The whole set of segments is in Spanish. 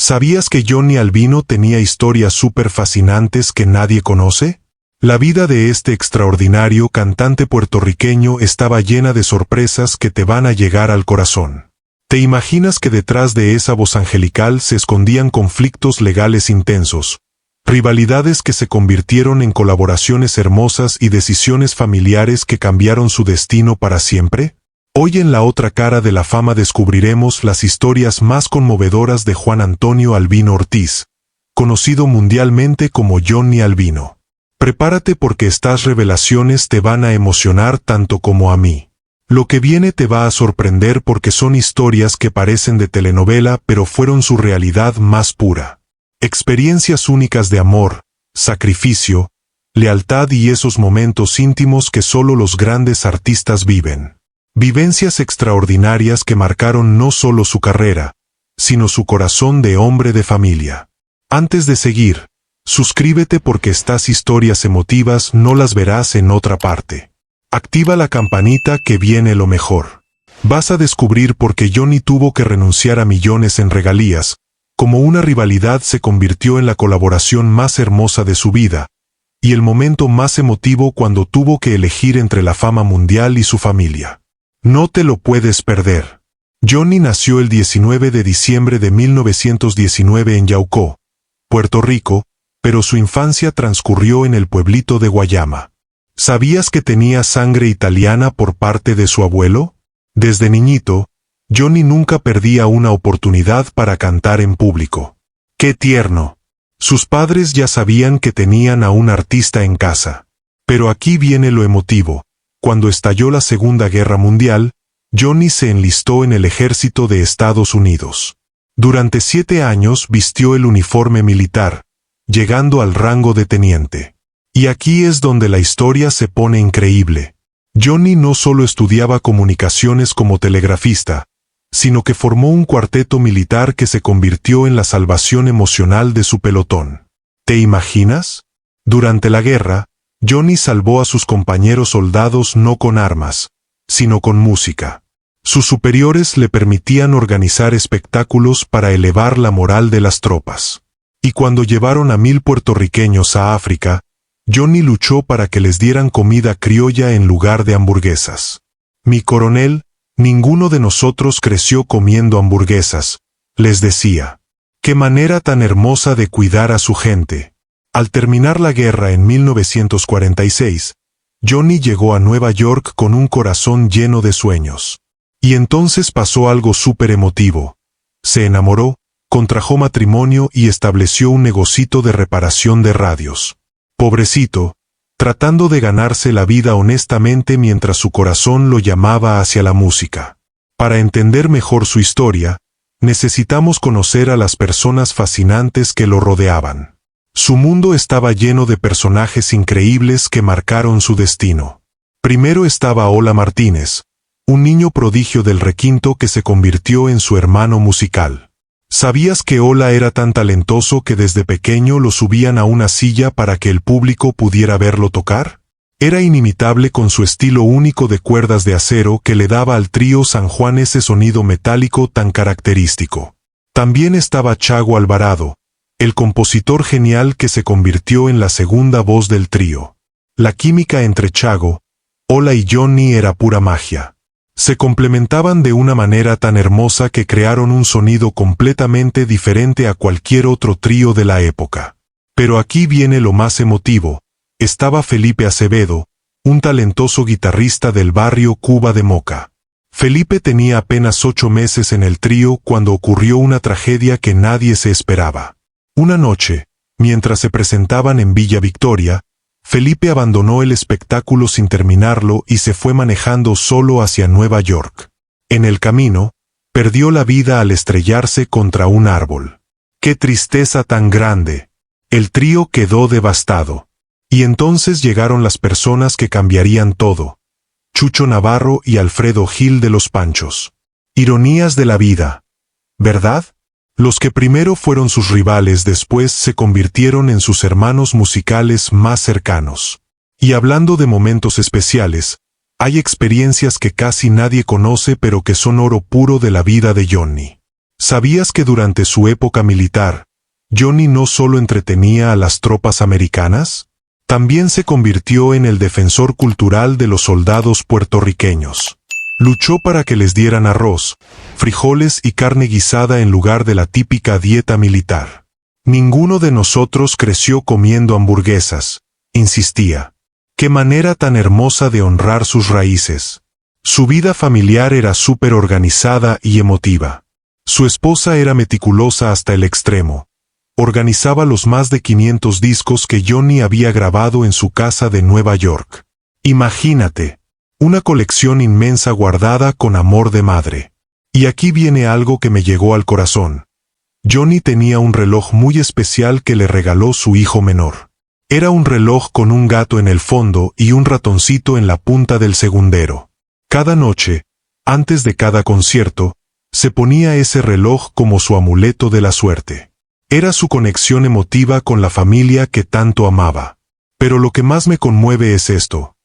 ¿Sabías que Johnny Albino tenía historias súper fascinantes que nadie conoce? La vida de este extraordinario cantante puertorriqueño estaba llena de sorpresas que te van a llegar al corazón. ¿Te imaginas que detrás de esa voz angelical se escondían conflictos legales intensos, rivalidades que se convirtieron en colaboraciones hermosas y decisiones familiares que cambiaron su destino para siempre? Hoy en La Otra Cara de la Fama descubriremos las historias más conmovedoras de Juan Antonio Albino Ortiz, conocido mundialmente como Johnny Albino. Prepárate porque estas revelaciones te van a emocionar tanto como a mí. Lo que viene te va a sorprender porque son historias que parecen de telenovela pero fueron su realidad más pura. Experiencias únicas de amor, sacrificio, lealtad y esos momentos íntimos que solo los grandes artistas viven. Vivencias extraordinarias que marcaron no solo su carrera, sino su corazón de hombre de familia. Antes de seguir, suscríbete porque estas historias emotivas no las verás en otra parte. Activa la campanita que viene lo mejor. Vas a descubrir por qué Johnny tuvo que renunciar a millones en regalías, como una rivalidad se convirtió en la colaboración más hermosa de su vida, y el momento más emotivo cuando tuvo que elegir entre la fama mundial y su familia. No te lo puedes perder. Johnny nació el 19 de diciembre de 1919 en Yaucó, Puerto Rico, pero su infancia transcurrió en el pueblito de Guayama. ¿Sabías que tenía sangre italiana por parte de su abuelo? Desde niñito, Johnny nunca perdía una oportunidad para cantar en público. ¡Qué tierno! Sus padres ya sabían que tenían a un artista en casa. Pero aquí viene lo emotivo. Cuando estalló la Segunda Guerra Mundial, Johnny se enlistó en el ejército de Estados Unidos. Durante 7 años vistió el uniforme militar, llegando al rango de teniente. Y aquí es donde la historia se pone increíble. Johnny no solo estudiaba comunicaciones como telegrafista, sino que formó un cuarteto militar que se convirtió en la salvación emocional de su pelotón. ¿Te imaginas? Durante la guerra, Johnny salvó a sus compañeros soldados no con armas, sino con música. Sus superiores le permitían organizar espectáculos para elevar la moral de las tropas. Y cuando llevaron a 1000 puertorriqueños a África, Johnny luchó para que les dieran comida criolla en lugar de hamburguesas. Mi coronel, ninguno de nosotros creció comiendo hamburguesas, les decía. ¡Qué manera tan hermosa de cuidar a su gente! Al terminar la guerra en 1946, Johnny llegó a Nueva York con un corazón lleno de sueños. Y entonces pasó algo súper emotivo. Se enamoró, contrajo matrimonio y estableció un negocito de reparación de radios. Pobrecito, tratando de ganarse la vida honestamente mientras su corazón lo llamaba hacia la música. Para entender mejor su historia, necesitamos conocer a las personas fascinantes que lo rodeaban. Su mundo estaba lleno de personajes increíbles que marcaron su destino. Primero estaba Ola Martínez, un niño prodigio del requinto que se convirtió en su hermano musical. ¿Sabías que Ola era tan talentoso que desde pequeño lo subían a una silla para que el público pudiera verlo tocar? Era inimitable con su estilo único de cuerdas de acero que le daba al trío San Juan ese sonido metálico tan característico. También estaba Chago Alvarado, el compositor genial que se convirtió en la segunda voz del trío. La química entre Chago, Ola y Johnny era pura magia. Se complementaban de una manera tan hermosa que crearon un sonido completamente diferente a cualquier otro trío de la época. Pero aquí viene lo más emotivo. Estaba Felipe Acevedo, un talentoso guitarrista del barrio Cuba de Moca. Felipe tenía apenas 8 meses en el trío cuando ocurrió una tragedia que nadie se esperaba. Una noche, mientras se presentaban en Villa Victoria, Felipe abandonó el espectáculo sin terminarlo y se fue manejando solo hacia Nueva York. En el camino, perdió la vida al estrellarse contra un árbol. ¡Qué tristeza tan grande! El trío quedó devastado. Y entonces llegaron las personas que cambiarían todo. Chucho Navarro y Alfredo Gil de los Panchos. Ironías de la vida, ¿verdad? Los que primero fueron sus rivales después se convirtieron en sus hermanos musicales más cercanos. Y hablando de momentos especiales, hay experiencias que casi nadie conoce pero que son oro puro de la vida de Johnny. ¿Sabías que durante su época militar, Johnny no solo entretenía a las tropas americanas? También se convirtió en el defensor cultural de los soldados puertorriqueños. Luchó para que les dieran arroz, frijoles y carne guisada en lugar de la típica dieta militar. Ninguno de nosotros creció comiendo hamburguesas, insistía. ¡Qué manera tan hermosa de honrar sus raíces! Su vida familiar era súper organizada y emotiva. Su esposa era meticulosa hasta el extremo. Organizaba los más de 500 discos que Johnny había grabado en su casa de Nueva York. Imagínate, una colección inmensa guardada con amor de madre. Y aquí viene algo que me llegó al corazón. Johnny tenía un reloj muy especial que le regaló su hijo menor. Era un reloj con un gato en el fondo y un ratoncito en la punta del segundero. Cada noche, antes de cada concierto, se ponía ese reloj como su amuleto de la suerte. Era su conexión emotiva con la familia que tanto amaba. Pero lo que más me conmueve es esto.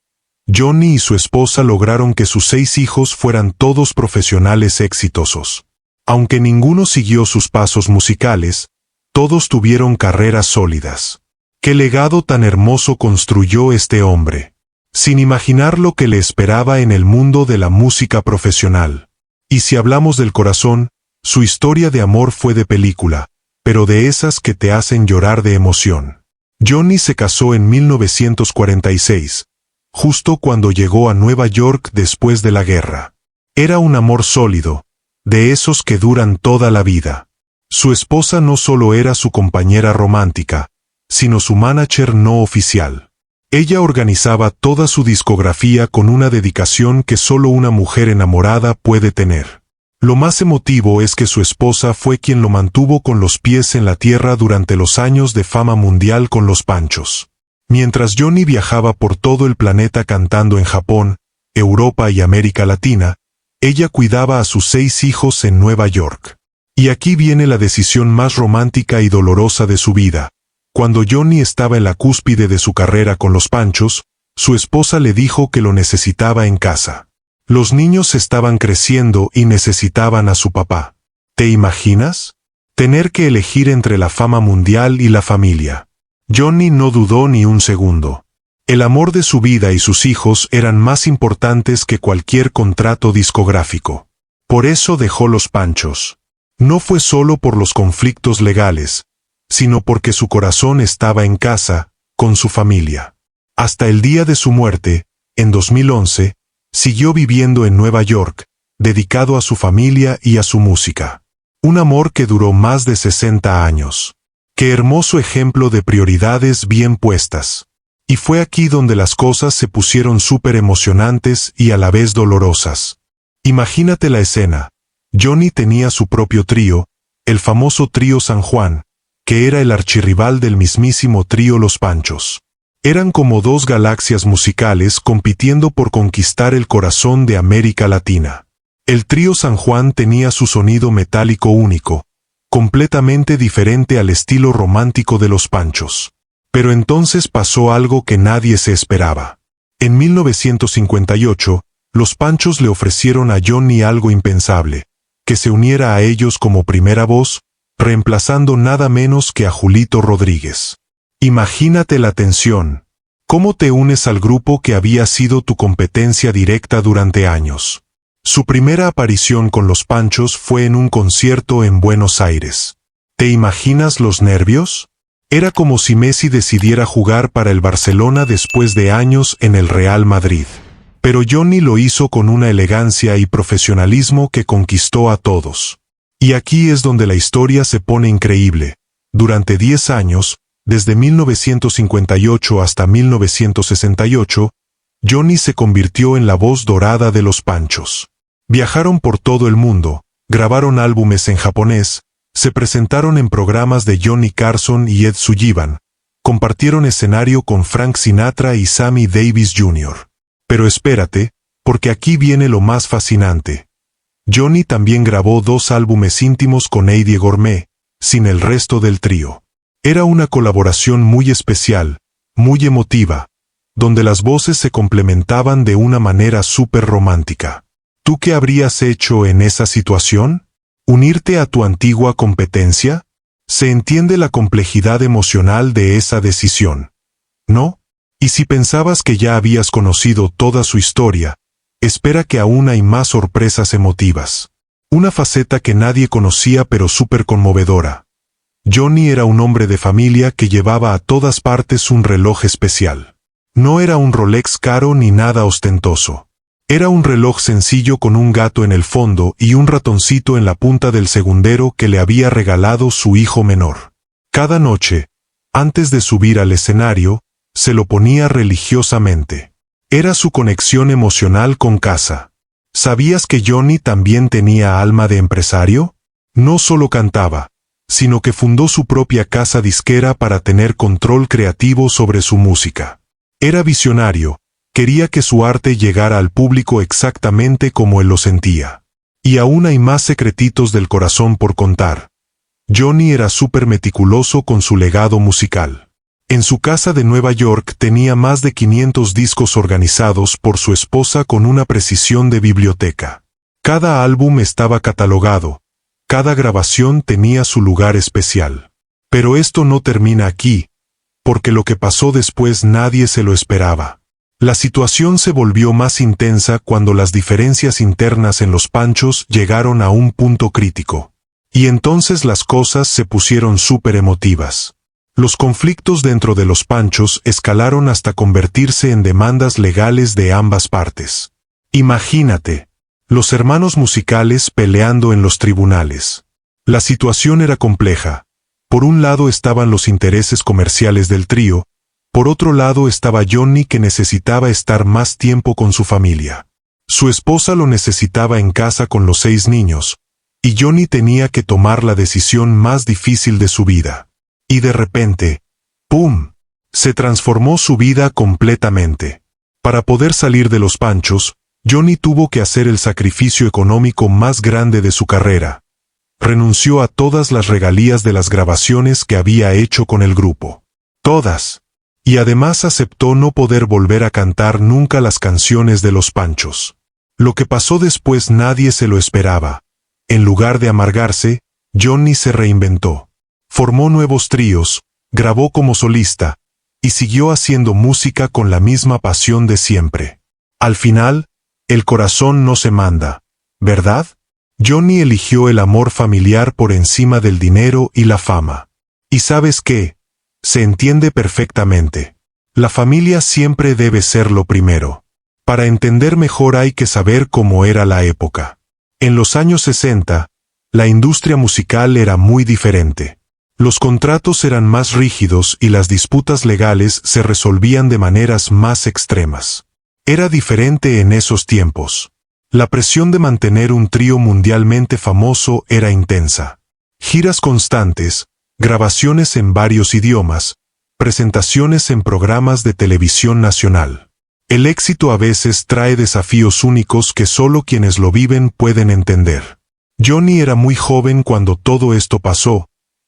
Johnny y su esposa lograron que sus 6 hijos fueran todos profesionales exitosos. Aunque ninguno siguió sus pasos musicales, todos tuvieron carreras sólidas. ¡Qué legado tan hermoso construyó este hombre! Sin imaginar lo que le esperaba en el mundo de la música profesional. Y si hablamos del corazón, su historia de amor fue de película, pero de esas que te hacen llorar de emoción. Johnny se casó en 1946, justo cuando llegó a Nueva York después de la guerra. Era un amor sólido, de esos que duran toda la vida. Su esposa no solo era su compañera romántica, sino su manager no oficial. Ella organizaba toda su discografía con una dedicación que solo una mujer enamorada puede tener. Lo más emotivo es que su esposa fue quien lo mantuvo con los pies en la tierra durante los años de fama mundial con los Panchos. Mientras Johnny viajaba por todo el planeta cantando en Japón, Europa y América Latina, ella cuidaba a sus 6 hijos en Nueva York. Y aquí viene la decisión más romántica y dolorosa de su vida. Cuando Johnny estaba en la cúspide de su carrera con los Panchos, su esposa le dijo que lo necesitaba en casa. Los niños estaban creciendo y necesitaban a su papá. ¿Te imaginas? Tener que elegir entre la fama mundial y la familia. Johnny no dudó ni un segundo. El amor de su vida y sus hijos eran más importantes que cualquier contrato discográfico. Por eso dejó los Panchos. No fue solo por los conflictos legales, sino porque su corazón estaba en casa, con su familia. Hasta el día de su muerte, en 2011, siguió viviendo en Nueva York, dedicado a su familia y a su música. Un amor que duró más de 60 años. ¡Qué hermoso ejemplo de prioridades bien puestas! Y fue aquí donde las cosas se pusieron súper emocionantes y a la vez dolorosas. Imagínate la escena. Johnny tenía su propio trío, el famoso Trío San Juan, que era el archirrival del mismísimo trío Los Panchos. Eran como 2 galaxias musicales compitiendo por conquistar el corazón de América Latina. El trío San Juan tenía su sonido metálico único, completamente diferente al estilo romántico de Los Panchos. Pero entonces pasó algo que nadie se esperaba. En 1958, Los Panchos le ofrecieron a Johnny algo impensable, que se uniera a ellos como primera voz, reemplazando nada menos que a Julito Rodríguez. Imagínate la tensión. ¿Cómo te unes al grupo que había sido tu competencia directa durante años? Su primera aparición con Los Panchos fue en un concierto en Buenos Aires. ¿Te imaginas los nervios? Era como si Messi decidiera jugar para el Barcelona después de años en el Real Madrid. Pero Johnny lo hizo con una elegancia y profesionalismo que conquistó a todos. Y aquí es donde la historia se pone increíble. Durante 10 años, desde 1958 hasta 1968, Johnny se convirtió en la voz dorada de Los Panchos. Viajaron por todo el mundo, grabaron álbumes en japonés, se presentaron en programas de Johnny Carson y Ed Sullivan, compartieron escenario con Frank Sinatra y Sammy Davis Jr. Pero espérate, porque aquí viene lo más fascinante. Johnny también grabó 2 álbumes íntimos con Eddie Gourmet, sin el resto del trío. Era una colaboración muy especial, muy emotiva, donde las voces se complementaban de una manera súper romántica. ¿Tú qué habrías hecho en esa situación? ¿Unirte a tu antigua competencia? Se entiende la complejidad emocional de esa decisión, ¿no? Y si pensabas que ya habías conocido toda su historia, espera que aún hay más sorpresas emotivas. Una faceta que nadie conocía pero súper conmovedora. Johnny era un hombre de familia que llevaba a todas partes un reloj especial. No era un Rolex caro ni nada ostentoso. Era un reloj sencillo con un gato en el fondo y un ratoncito en la punta del segundero que le había regalado su hijo menor. Cada noche, antes de subir al escenario, se lo ponía religiosamente. Era su conexión emocional con casa. ¿Sabías que Johnny también tenía alma de empresario? No solo cantaba, sino que fundó su propia casa disquera para tener control creativo sobre su música. Era visionario, quería que su arte llegara al público exactamente como él lo sentía. Y aún hay más secretitos del corazón por contar. Johnny era súper meticuloso con su legado musical. En su casa de Nueva York tenía más de 500 discos organizados por su esposa con una precisión de biblioteca. Cada álbum estaba catalogado. Cada grabación tenía su lugar especial. Pero esto no termina aquí, porque lo que pasó después nadie se lo esperaba. La situación se volvió más intensa cuando las diferencias internas en los Panchos llegaron a un punto crítico. Y entonces las cosas se pusieron súper emotivas. Los conflictos dentro de los Panchos escalaron hasta convertirse en demandas legales de ambas partes. Imagínate, los hermanos musicales peleando en los tribunales. La situación era compleja. Por un lado estaban los intereses comerciales del trío, por otro lado estaba Johnny que necesitaba estar más tiempo con su familia. Su esposa lo necesitaba en casa con los 6 niños, y Johnny tenía que tomar la decisión más difícil de su vida. Y de repente, ¡pum!, se transformó su vida completamente. Para poder salir de los Panchos, Johnny tuvo que hacer el sacrificio económico más grande de su carrera. Renunció a todas las regalías de las grabaciones que había hecho con el grupo. Todas. Y además aceptó no poder volver a cantar nunca las canciones de los Panchos. Lo que pasó después nadie se lo esperaba. En lugar de amargarse, Johnny se reinventó. Formó nuevos tríos, grabó como solista, y siguió haciendo música con la misma pasión de siempre. Al final, el corazón no se manda, ¿verdad? Johnny eligió el amor familiar por encima del dinero y la fama. ¿Y sabes qué? Se entiende perfectamente. La familia siempre debe ser lo primero. Para entender mejor hay que saber cómo era la época. En los años 60, la industria musical era muy diferente. Los contratos eran más rígidos y las disputas legales se resolvían de maneras más extremas. Era diferente en esos tiempos. La presión de mantener un trío mundialmente famoso era intensa. Giras constantes, grabaciones en varios idiomas, presentaciones en programas de televisión nacional. El éxito a veces trae desafíos únicos que solo quienes lo viven pueden entender. Johnny era muy joven cuando todo esto pasó,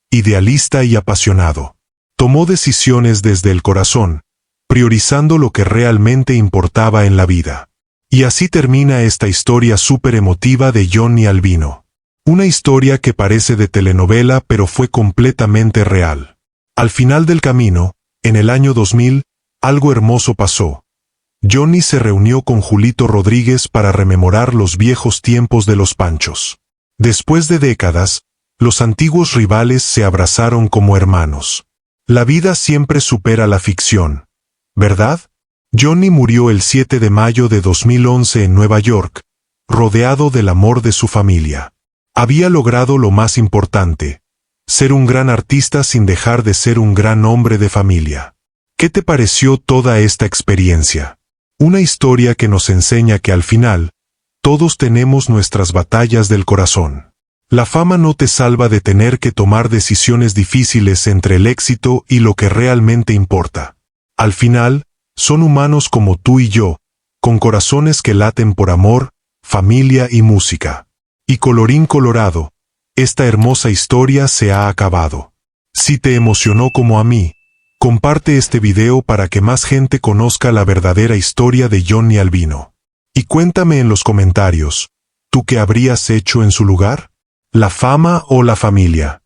idealista y apasionado. Tomó decisiones desde el corazón, priorizando lo que realmente importaba en la vida. Y así termina esta historia súper emotiva de Johnny Albino. Una historia que parece de telenovela pero fue completamente real. Al final del camino, en el año 2000, algo hermoso pasó. Johnny se reunió con Julito Rodríguez para rememorar los viejos tiempos de los Panchos. Después de décadas, los antiguos rivales se abrazaron como hermanos. La vida siempre supera la ficción, ¿verdad? Johnny murió el 7 de mayo de 2011 en Nueva York, rodeado del amor de su familia. Había logrado lo más importante, ser un gran artista sin dejar de ser un gran hombre de familia. ¿Qué te pareció toda esta experiencia? Una historia que nos enseña que al final, todos tenemos nuestras batallas del corazón. La fama no te salva de tener que tomar decisiones difíciles entre el éxito y lo que realmente importa. Al final, son humanos como tú y yo, con corazones que laten por amor, familia y música. Y colorín colorado, esta hermosa historia se ha acabado. Si te emocionó como a mí, comparte este video para que más gente conozca la verdadera historia de Johnny Albino. Y cuéntame en los comentarios, ¿tú qué habrías hecho en su lugar? ¿La fama o la familia?